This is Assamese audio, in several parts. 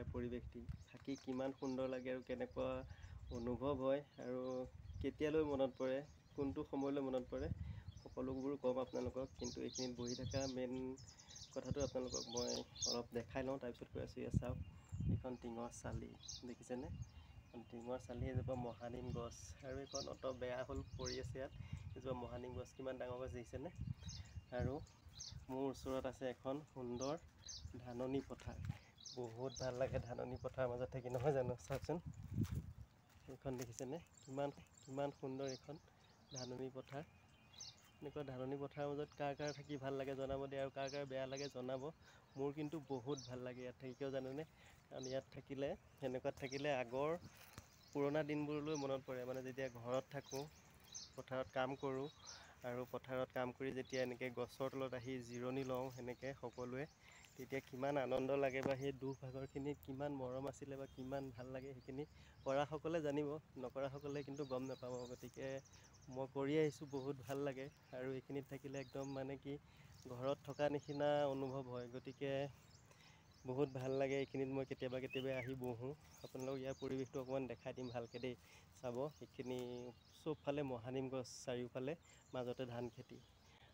ইয়াৰ পৰিৱেশটি থাকি কিমান সুন্দৰ লাগে আৰু কেনেকুৱা অনুভৱ হয় আৰু কেতিয়ালৈ মনত পৰে, কোনটো সময়লৈ মনত পৰে, সকলোবোৰ ক'ম আপোনালোকক। কিন্তু এইখিনিত বহি থকা মেইন কথাটো আপোনালোকক মই অলপ দেখাই লওঁ, তাৰপিছত কৈ আছোঁ। ইয়াত চাওক, এইখন টিঙৰ চালি দেখিছেনে? টিঙৰ চালি, এজোপা মহানিম গছ, আৰু এইখন অত বেয়া হ'ল পৰি আছে ইয়াত। এজোপা মহানিম গছ, কিমান ডাঙৰ গছ দেখিছেনে? আৰু মোৰ ওচৰত আছে এখন সুন্দৰ ধাননি পথাৰ। বহুত ভাল লাগে ধাননি পথাৰৰ মাজত থাকি, নহয় জানো? চাওকচোন, এইখন দেখিছেনে? কিমান সুন্দৰ এইখন ধাননি পথাৰ। এনেকুৱা ধাননি পথাৰৰ মাজত কাৰ কাৰ থাকি ভাল লাগে জনাব দিয়ে, আৰু কাৰ কাৰ বেয়া লাগে জনাব। মোৰ কিন্তু বহুত ভাল লাগে ইয়াত থাকি, কিয় জানেনে? কাৰণ ইয়াত থাকিলে, সেনেকুৱাত থাকিলে আগৰ পুৰণা দিনবোৰলৈ মনত পৰে। মানে যেতিয়া ঘৰত থাকোঁ, পথাৰত কাম কৰোঁ, আৰু পথাৰত কাম কৰি যেতিয়া এনেকৈ গছৰ তলত আহি জিৰণি লওঁ সেনেকৈ সকলোৱে, তেতিয়া কিমান আনন্দ লাগে, বা সেই দুখ ভাগৰখিনি কিমান মৰম আছিলে, বা কিমান ভাল লাগে, সেইখিনি কৰাসকলে জানিব, নকৰাসকলে কিন্তু গম নাপাব। গতিকে মই কৰি আহিছোঁ, বহুত ভাল লাগে। আৰু এইখিনিত থাকিলে একদম মানে কি ঘৰত থকা নিচিনা অনুভৱ হয়। গতিকে বহুত ভাল লাগে। এইখিনিত মই কেতিয়াবা আহি বহোঁ। আপোনালোকক ইয়াৰ পৰিৱেশটো অকণমান দেখাই দিম ভালকৈ দেই। চাব, সেইখিনি চবফালে মহানিম গছ, চাৰিওফালে, মাজতে ধান খেতি,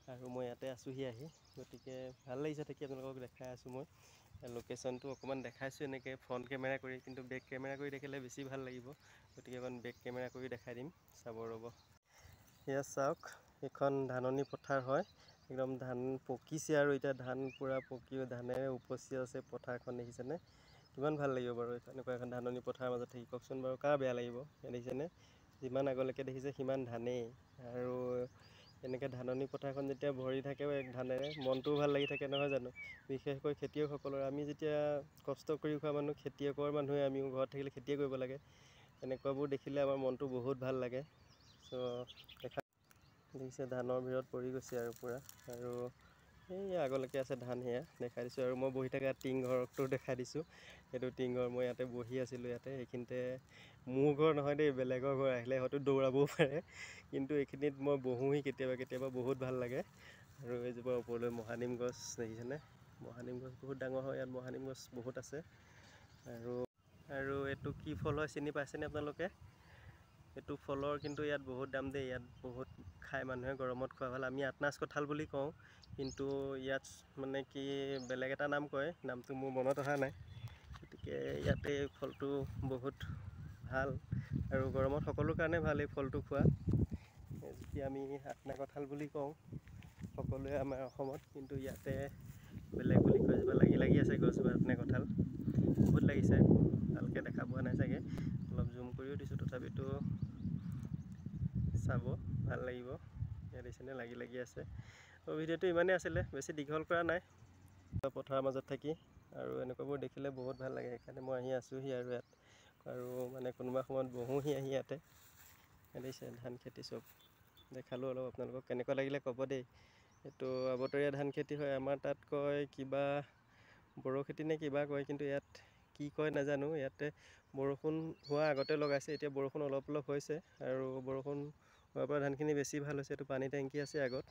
আৰু মই ইয়াতে আছোঁহি আহি। গতিকে ভাল লাগিছে থাকি, আপোনালোকক দেখাই আছোঁ মই। লোকেশ্যনটো অকণমান দেখাইছোঁ এনেকৈ ফ্ৰণ্ট কেমেৰা কৰি, কিন্তু বেক কেমেৰা কৰি দেখিলে বেছি ভাল লাগিব। গতিকে অকণ বেক কেমেৰা কৰি দেখাই দিম, চাব ৰ'ব। এয়া চাওক, এইখন ধাননি পথাৰ হয়। একদম ধান পকিছে, আৰু এতিয়া ধান পূৰা পকি ধানেৰে উপচি আছে পথাৰখন, দেখিছেনে? কিমান ভাল লাগিব বাৰু এনেকুৱা এখন ধাননি পথাৰৰ মাজত থাকি, কওকচোন বাৰু, কাৰ বেয়া লাগিব? দেখিছেনে? যিমান আগলৈকে দেখিছে সিমান ধানেই। আৰু এনেকৈ ধাননি পথাৰখন যেতিয়া ভৰি থাকে ধানেৰে, মনটোও ভাল লাগি থাকে, নহয় জানো? বিশেষকৈ খেতিয়কসকলৰ, আমি যেতিয়া কষ্ট কৰি খোৱা মানুহ, খেতিয়কৰ মানুহে, আমিও ঘৰত থাকিলে খেতিয়ে কৰিব লাগে। এনেকুৱাবোৰ দেখিলে আমাৰ মনটো বহুত ভাল লাগে। দেখিছে, ধানৰ ভিৰত পৰি গৈছে আৰু পূৰা। আৰু এই আগলৈকে আছে ধান, সেয়া দেখাই দিছোঁ। আৰু মই বহি থকা টিং ঘৰটো দেখাই দিছোঁ। সেইটো টিং ঘৰ, মই ইয়াতে বহি আছিলোঁ। এইখিনিতে মোৰ ঘৰ নহয় দেই, বেলেগৰ ঘৰ, আহিলে হয়তো দৌৰাবও পাৰে। কিন্তু এইখিনিত মই বহোঁহি কেতিয়াবা, বহুত ভাল লাগে। আৰু এইজোপা ওপৰলৈ মহানিম গছ দেখিছেনে? মহানিম গছ বহুত ডাঙৰ হয়, ইয়াত মহানিম গছ বহুত আছে। আৰু এইটো কি ফল হয় চিনি পাইছেনে আপোনালোকে? এইটো ফলৰ কিন্তু ইয়াত বহুত দাম দেই। ইয়াত বহুত খাই মানুহে, গৰমত খোৱা ভাল। আমি আতনাচ কঁঠাল বুলি কওঁ, কিন্তু ইয়াত মানে কি বেলেগ এটা নাম কয়, নামটো মোৰ মনত অহা নাই। গতিকে ইয়াতে এই ফলটো বহুত ভাল, আৰু গৰমত সকলো কাৰণে ভাল এই ফলটো খোৱা। যেতিয়া আমি আতনা কঁঠাল বুলি কওঁ সকলোৱে আমাৰ অসমত, কিন্তু ইয়াতে বেলেগ বুলি কয়। এজোপা লাগি আছে গছজোপা আতনা কঁঠাল, বহুত লাগিছে। ভালকৈ দেখা পোৱা নাই চাগে, অলপ জুম কৰিও দিছোঁ, তথাপিতো চাব, ভাল লাগিব। ইয়াত দেখিছেনে, লাগি আছে। আৰু ভিডিঅ'টো ইমানেই আছিলে, বেছি দীঘল কৰা নাই। পথাৰৰ মাজত থাকি আৰু এনেকুৱাবোৰ দেখিলে বহুত ভাল লাগে, সেইকাৰণে মই আহি আছোঁহি আৰু ইয়াত। আৰু মানে কোনোবা সময়ত বহোঁহি আহি ইয়াতে। দেখিছে, ধান খেতি চব দেখালোঁ অলপ আপোনালোকক, কেনেকুৱা লাগিলে ক'ব দেই। এইটো আবতৰীয়া ধান খেতি হয়। আমাৰ তাত কয় কিবা বড়ো খেতি নে কিবা কয়, কিন্তু ইয়াত কি কয় নাজানো। ইয়াতে বৰষুণ হোৱা আগতে লগাইছে, এতিয়া বৰষুণ অলপ হৈছে, আৰু বৰষুণ হোৱাৰ পৰা ধানখিনি বেছি ভাল হৈছে। এইটো পানী টেংকি আছে আগত।